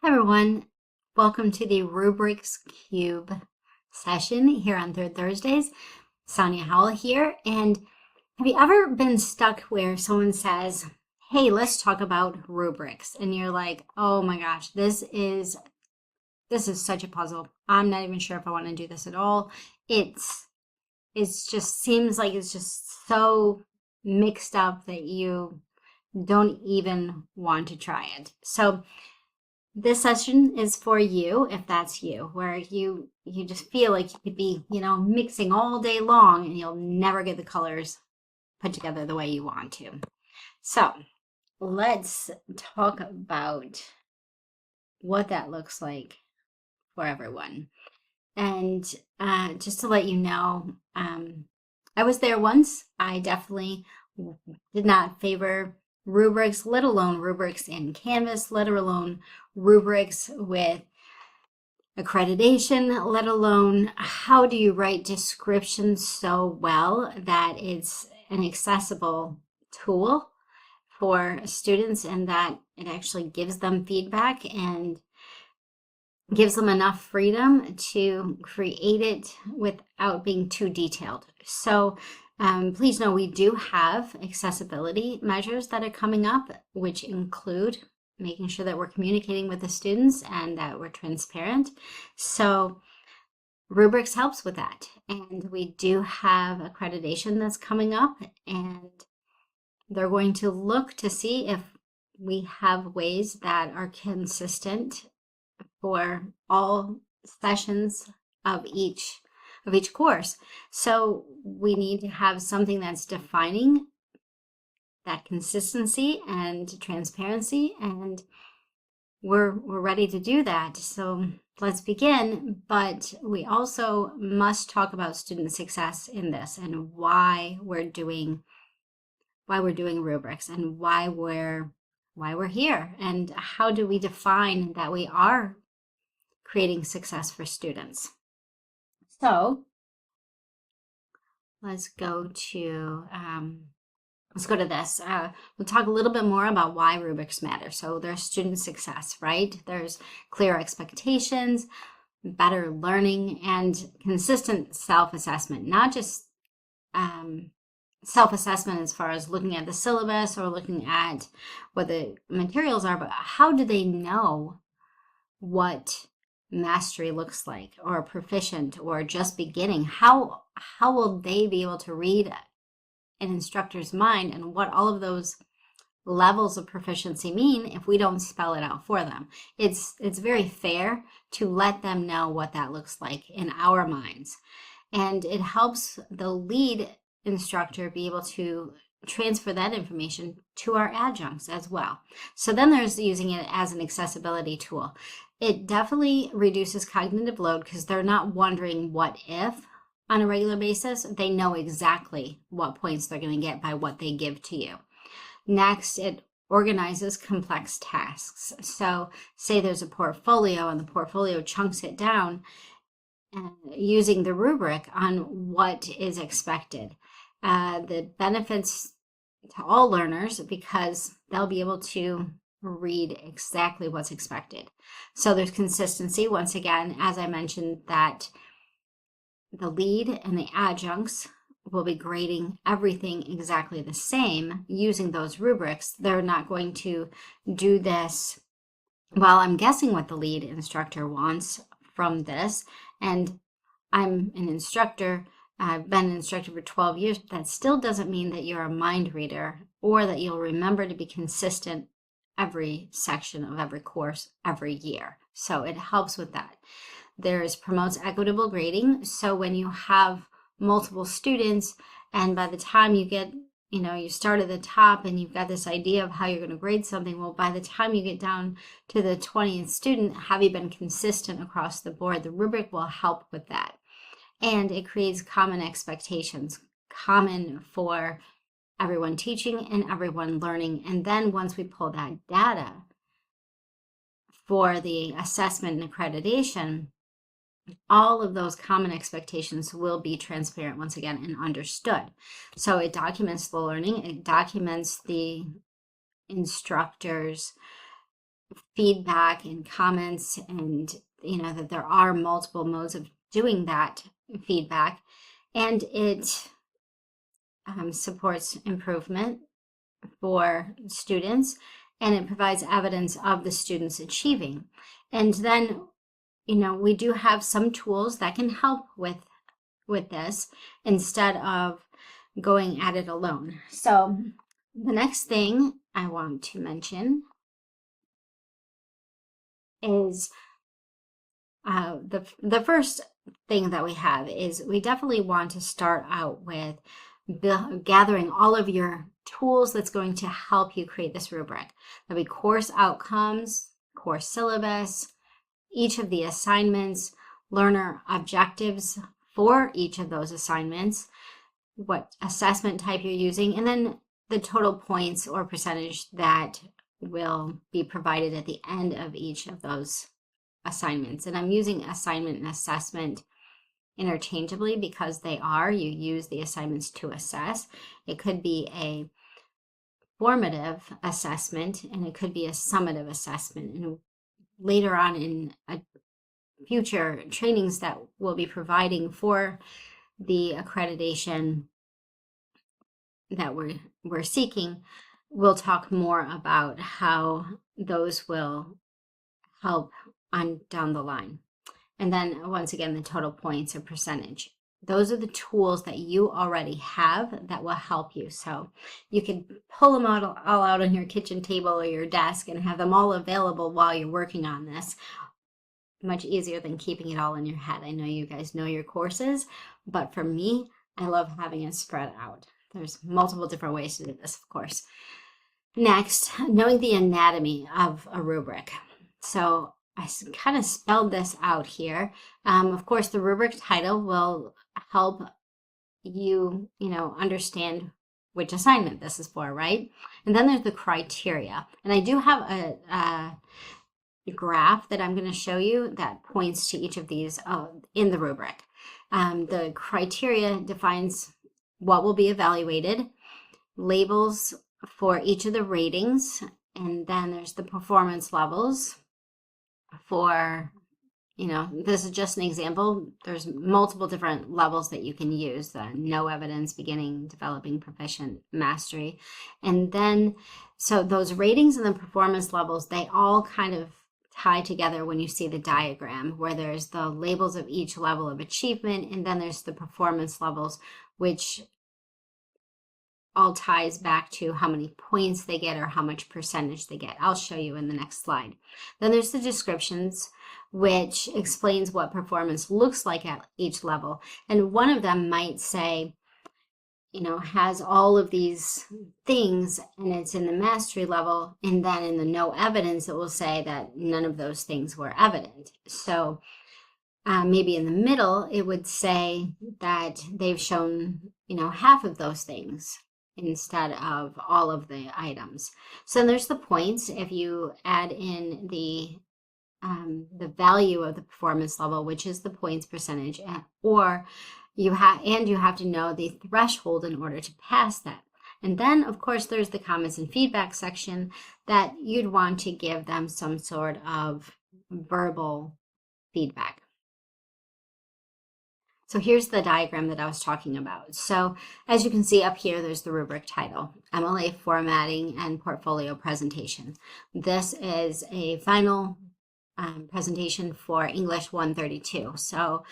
Hi everyone, welcome to the Rubrics Cube session here on Third Thursdays. Sonia Howell here, and have you ever been stuck where someone says, hey, let's talk about rubrics, and you're like, oh my gosh, this is such a puzzle. I'm not even sure if I want to do this at all. It's just seems like it's just so mixed up that you don't even want to try it. So this session is for you, if that's you, where you just feel like you could be, mixing all day long and you'll never get the colors put together the way you want to. So let's talk about what that looks like for everyone. And just to let you know, I was there once. I definitely did not favor rubrics, let alone rubrics in Canvas, let alone rubrics with accreditation, let alone how do you write descriptions so well that it's an accessible tool for students and that it actually gives them feedback and gives them enough freedom to create it without being too detailed. So please know we do have accessibility measures that are coming up, which include making sure that we're communicating with the students and that we're transparent. So rubrics helps with that. And we do have accreditation that's coming up, and they're going to look to see if we have ways that are consistent for all sessions of each course. So we need to have something that's defining that consistency and transparency, and we're ready to do that. So let's begin, but we also must talk about student success in this and why we're doing rubrics and why we're here and how do we define that we are creating success for students. So let's go to this. We'll talk a little bit more about why rubrics matter. So there's student success, right? There's clear expectations, better learning, and consistent self-assessment. Not just self-assessment as far as looking at the syllabus or looking at what the materials are, but how do they know what mastery looks like, or proficient, or just beginning? How will they be able to read an instructor's mind and what all of those levels of proficiency mean if we don't spell it out for them? It's very fair to let them know what that looks like in our minds, and it helps the lead instructor be able to transfer that information to our adjuncts as well. So then there's using it as an accessibility tool. It definitely reduces cognitive load because they're not wondering what if on a regular basis. They know exactly what points they're going to get by what they give to you. Next, it organizes complex tasks. So say there's a portfolio and the portfolio chunks it down using the rubric on what is expected. The benefits to all learners because they'll be able to read exactly what's expected. So there's consistency. Once again, as I mentioned, that the lead and the adjuncts will be grading everything exactly the same using those rubrics. They're not going to do this, well, I'm guessing what the lead instructor wants from this, and I'm an instructor. I've been an instructor for 12 years. That still doesn't mean that you're a mind reader or that you'll remember to be consistent every section of every course every year. So it helps with that. Promotes equitable grading. So when you have multiple students and by the time you get, you start at the top and you've got this idea of how you're going to grade something, well, by the time you get down to the 20th student, have you been consistent across the board? The rubric will help with that. And it creates common expectations, common for everyone teaching and everyone learning. And then once we pull that data for the assessment and accreditation, all of those common expectations will be transparent once again and understood. So it documents the learning, it documents the instructor's feedback and comments, and that there are multiple modes of doing that feedback, and it supports improvement for students, and it provides evidence of the students achieving. And then we do have some tools that can help with this instead of going at it alone. So the next thing I want to mention is the first thing that we have is we definitely want to start out with gathering all of your tools that's going to help you create this rubric. There'll be course outcomes, course syllabus, each of the assignments, learner objectives for each of those assignments, what assessment type you're using, and then the total points or percentage that will be provided at the end of each of those assignments. And I'm using assignment and assessment interchangeably because you use the assignments to assess. It could be a formative assessment and it could be a summative assessment. And later on in future trainings that we'll be providing for the accreditation that we're seeking, we'll talk more about how those will help on down the line. And then once again, the total points or percentage. Those are the tools that you already have that will help you. So you can pull them all out on your kitchen table or your desk and have them all available while you're working on this. Much easier than keeping it all in your head. I know you guys know your courses, but for me, I love having it spread out. There's multiple different ways to do this, of course. Next, knowing the anatomy of a rubric. So I kind of spelled this out here. Of course, the rubric title will help you, understand which assignment this is for, right? And then there's the criteria. And I do have a graph that I'm going to show you that points to each of these in the rubric. The criteria defines what will be evaluated, labels for each of the ratings, and then there's the performance levels for, this is just an example. There's multiple different levels that you can use, the no evidence, beginning, developing, proficient, mastery. And then, so those ratings and the performance levels, they all kind of tie together when you see the diagram, where there's the labels of each level of achievement, and then there's the performance levels, which all ties back to how many points they get or how much percentage they get. I'll show you in the next slide. Then there's the descriptions, which explains what performance looks like at each level. And one of them might say, has all of these things and it's in the mastery level, and then in the no evidence, it will say that none of those things were evident. So maybe in the middle, it would say that they've shown, half of those things instead of all of the items. So there's the points. If you add in the value of the performance level, which is the points percentage, or you have to know the threshold in order to pass that. And then, of course, there's the comments and feedback section that you'd want to give them some sort of verbal feedback. So here's the diagram that I was talking about. So as you can see up here, there's the rubric title, MLA formatting and portfolio presentation. This is a final presentation for English 132. So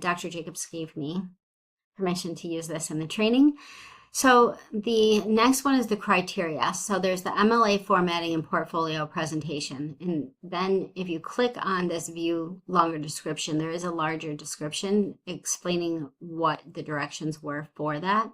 Dr. Jacobs gave me permission to use this in the training. So the next one is the criteria. So there's the MLA formatting and portfolio presentation. And then if you click on this view longer description, there is a larger description explaining what the directions were for that.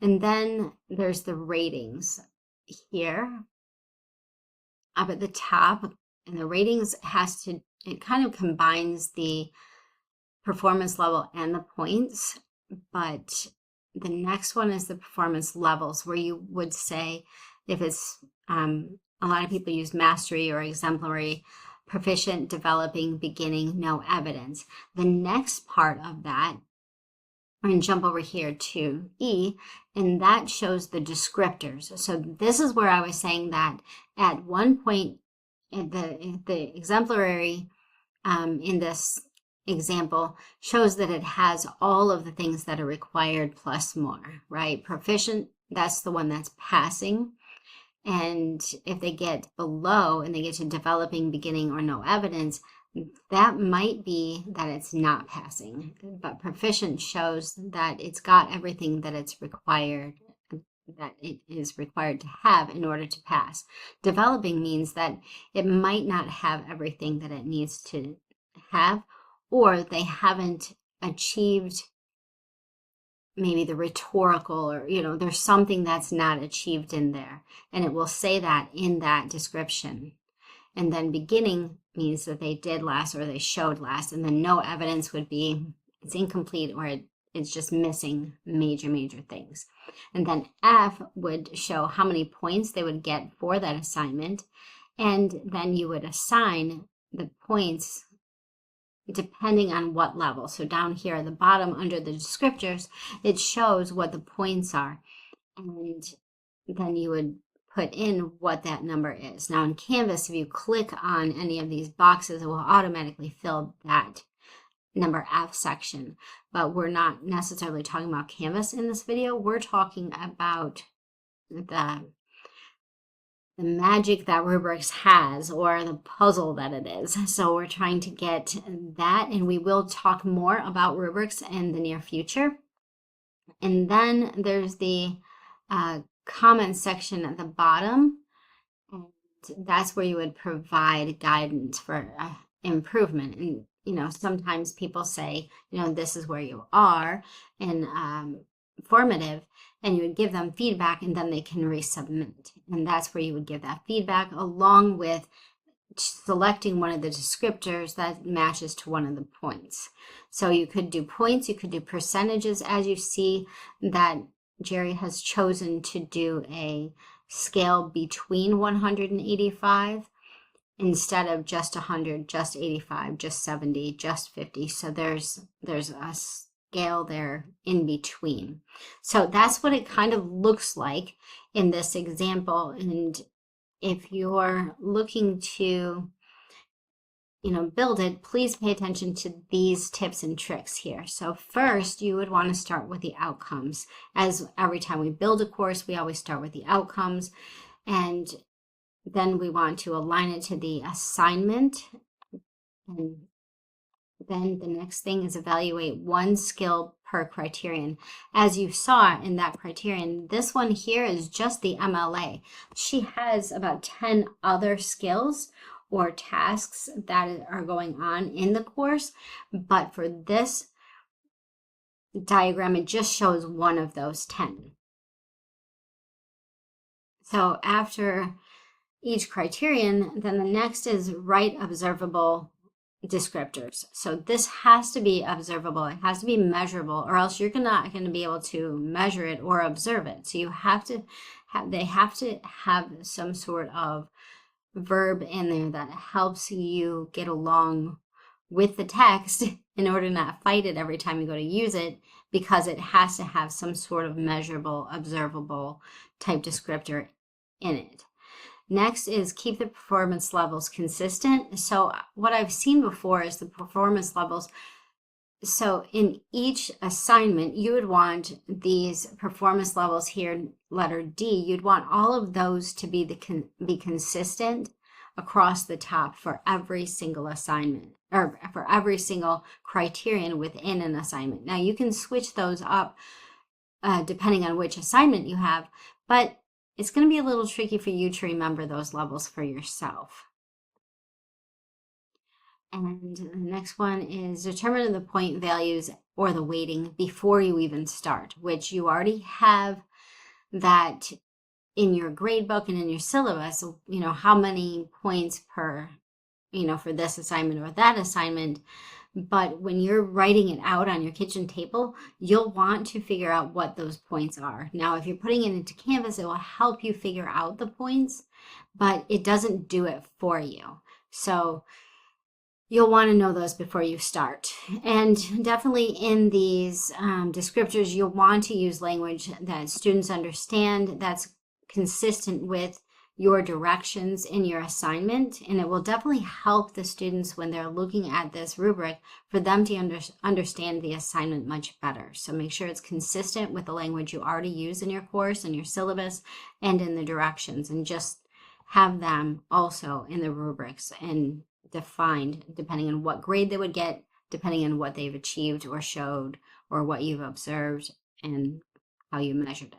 And then there's the ratings here up at the top. And the ratings it kind of combines the performance level and the points, but the next one is the performance levels, where you would say if it's, a lot of people use mastery or exemplary, proficient, developing, beginning, no evidence. The next part of that, we're going to jump over here to E, and that shows the descriptors. So this is where I was saying that at one point, the exemplary in this example shows that it has all of the things that are required plus more, right? Proficient, that's the one that's passing. And if they get below and they get to developing, beginning, or no evidence, that might be that it's not passing. But proficient shows that it's got everything that it's required, that it is required to have in order to pass. Developing means that it might not have everything that it needs to have, or they haven't achieved maybe the rhetorical, or there's something that's not achieved in there, and it will say that in that description. And then beginning means that they did last or they showed last, and then no evidence would be it's incomplete or it's just missing major things. And then F would show how many points they would get for that assignment, and then you would assign the points depending on what level. So down here at the bottom under the descriptors, it shows what the points are, and then you would put in what that number is. Now in Canvas, if you click on any of these boxes, it will automatically fill that number F section. But we're not necessarily talking about Canvas in this video. We're talking about the magic that Rubrics has, or the puzzle that it is. So we're trying to get that, and we will talk more about rubrics in the near future. And then there's the comment section at the bottom, and that's where you would provide guidance for improvement. And sometimes people say, this is where you are in formative, and you would give them feedback, and then they can resubmit. And that's where you would give that feedback along with selecting one of the descriptors that matches to one of the points. So you could do points, you could do percentages. As you see that Jerry has chosen to do a scale between 100 and 85 instead of just 100, just 85, just 70, just 50. So there's a scale there in between. So that's what it kind of looks like in this example. And if you're looking to build it, please pay attention to these tips and tricks here. So first, you would want to start with the outcomes. As every time we build a course, we always start with the outcomes, and then we want to align it to the assignment. And then the next thing is evaluate one skill per criterion. As you saw in that criterion, this one here is just the MLA. She has about 10 other skills or tasks that are going on in the course, but for this diagram, it just shows one of those 10. So after each criterion, then the next is write observable descriptors. So this has to be observable, it has to be measurable, or else you're not going to be able to measure it or observe it. So you have to they have to have some sort of verb in there that helps you get along with the text in order to not fight it every time you go to use it, because it has to have some sort of measurable, observable type descriptor in it. Next is keep the performance levels consistent. So what I've seen before is the performance levels. So in each assignment, you would want these performance levels here, letter D, you'd want all of those to be consistent across the top for every single assignment, or for every single criterion within an assignment. Now you can switch those up depending on which assignment you have, but it's going to be a little tricky for you to remember those levels for yourself. And the next one is determine the point values or the weighting before you even start, which you already have that in your grade book and in your syllabus, how many points per, for this assignment or that assignment. But when you're writing it out on your kitchen table, you'll want to figure out what those points are. Now, if you're putting it into Canvas, it will help you figure out the points, but it doesn't do it for you. So you'll want to know those before you start. And definitely in these descriptors, you'll want to use language that students understand, that's consistent with your directions in your assignment, and it will definitely help the students when they're looking at this rubric for them to understand the assignment much better. So make sure it's consistent with the language you already use in your course and your syllabus and in the directions, and just have them also in the rubrics and defined depending on what grade they would get, depending on what they've achieved or showed or what you've observed and how you measured it.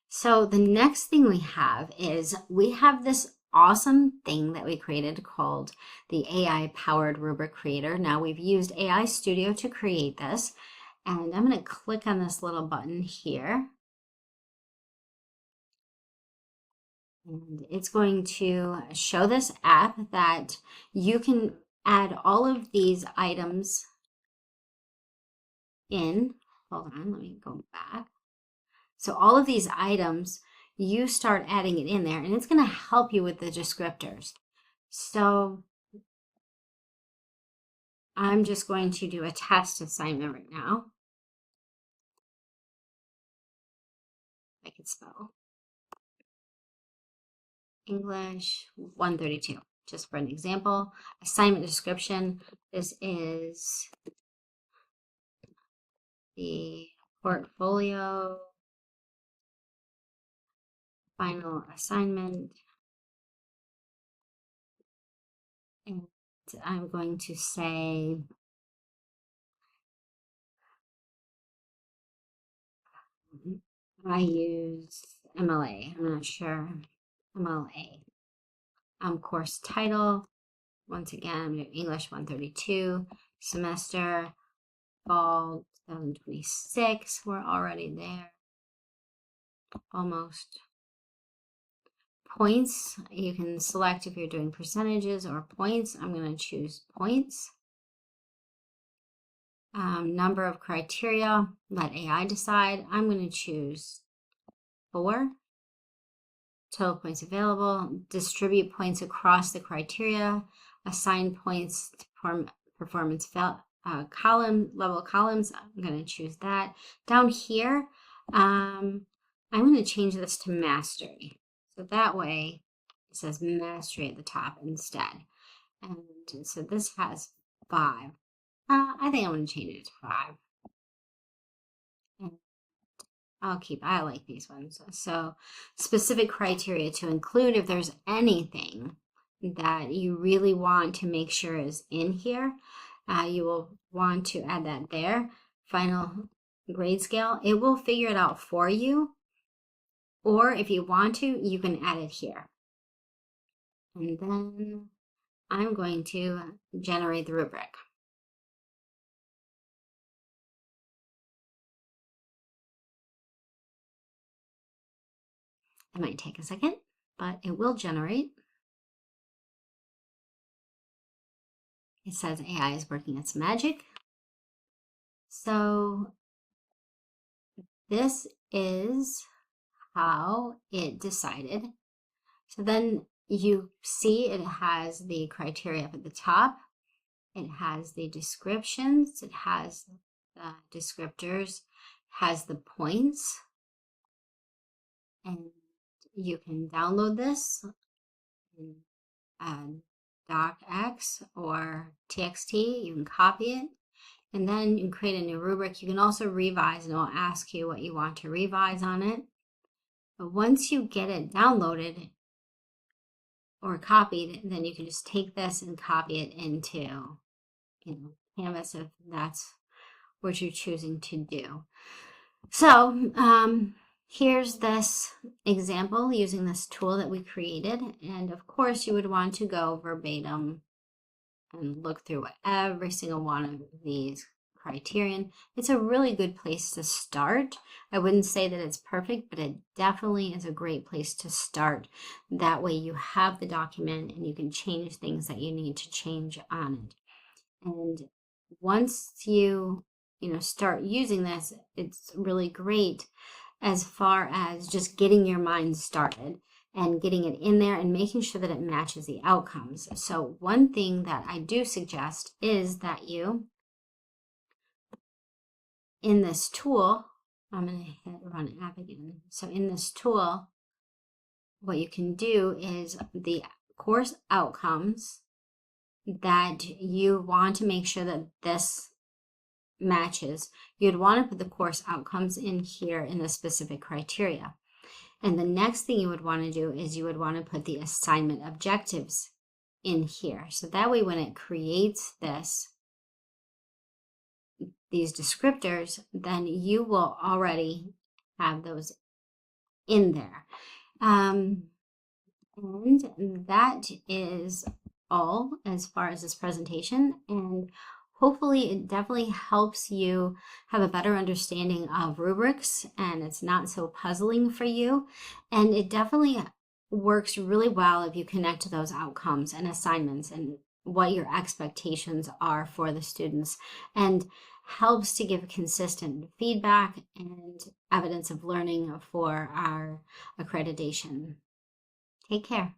So the next thing we have is we have this awesome thing that we created called the AI powered rubric creator. Now we've used AI Studio to create this, and I'm going to click on this little button here. And it's going to show this app that you can add all of these items in. Hold on, let me go back. So all of these items, you start adding it in there, and it's going to help you with the descriptors. So I'm just going to do a test assignment right now. I can spell English 132, just for an example. Assignment description. This is the portfolio final assignment. And I'm going to say I use MLA. I'm not sure. MLA. Course title. Once again, I'm doing English 132. Semester, fall 2026. We're already there. Almost. Points. You can select if you're doing percentages or points. I'm going to choose points. Number of criteria, let AI decide. I'm going to choose 4. Total points available. Distribute points across the criteria. Assign points to performance column, level columns. I'm going to choose that. Down here, I'm going to change this to mastery. So that way it says mastery at the top instead. And so this has 5. I think I'm going to change it to 5. And I like these ones. So specific criteria to include if there's anything that you really want to make sure is in here, you will want to add that there. Final grade scale, it will figure it out for you. Or if you want to, you can add it here. And then I'm going to generate the rubric. It might take a second, but it will generate. It says AI is working its magic. So this is how it decided. So then you see it has the criteria up at the top. It has the descriptions. It has the descriptors, has the points. And you can download this in docx or txt. You can copy it. And then you can create a new rubric. You can also revise, and it will ask you what you want to revise on it. But once you get it downloaded or copied, then you can just take this and copy it into, Canvas if that's what you're choosing to do. So here's this example using this tool that we created. And of course, you would want to go verbatim and look through every single one of these criterion. It's a really good place to start. I wouldn't say that it's perfect, but it definitely is a great place to start. That way you have the document and you can change things that you need to change on it. And once you start using this, it's really great as far as just getting your mind started and getting it in there and making sure that it matches the outcomes. So one thing that I do suggest is that you, in this tool, I'm going to hit run app again. So in this tool, what you can do is the course outcomes that you want to make sure that this matches, you'd want to put the course outcomes in here in the specific criteria. And the next thing you would want to do is you would want to put the assignment objectives in here. So that way when it creates these descriptors, then you will already have those in there. And that is all as far as this presentation, and hopefully it definitely helps you have a better understanding of rubrics, and it's not so puzzling for you, and it definitely works really well if you connect to those outcomes and assignments and what your expectations are for the students, and helps to give consistent feedback and evidence of learning for our accreditation. Take care.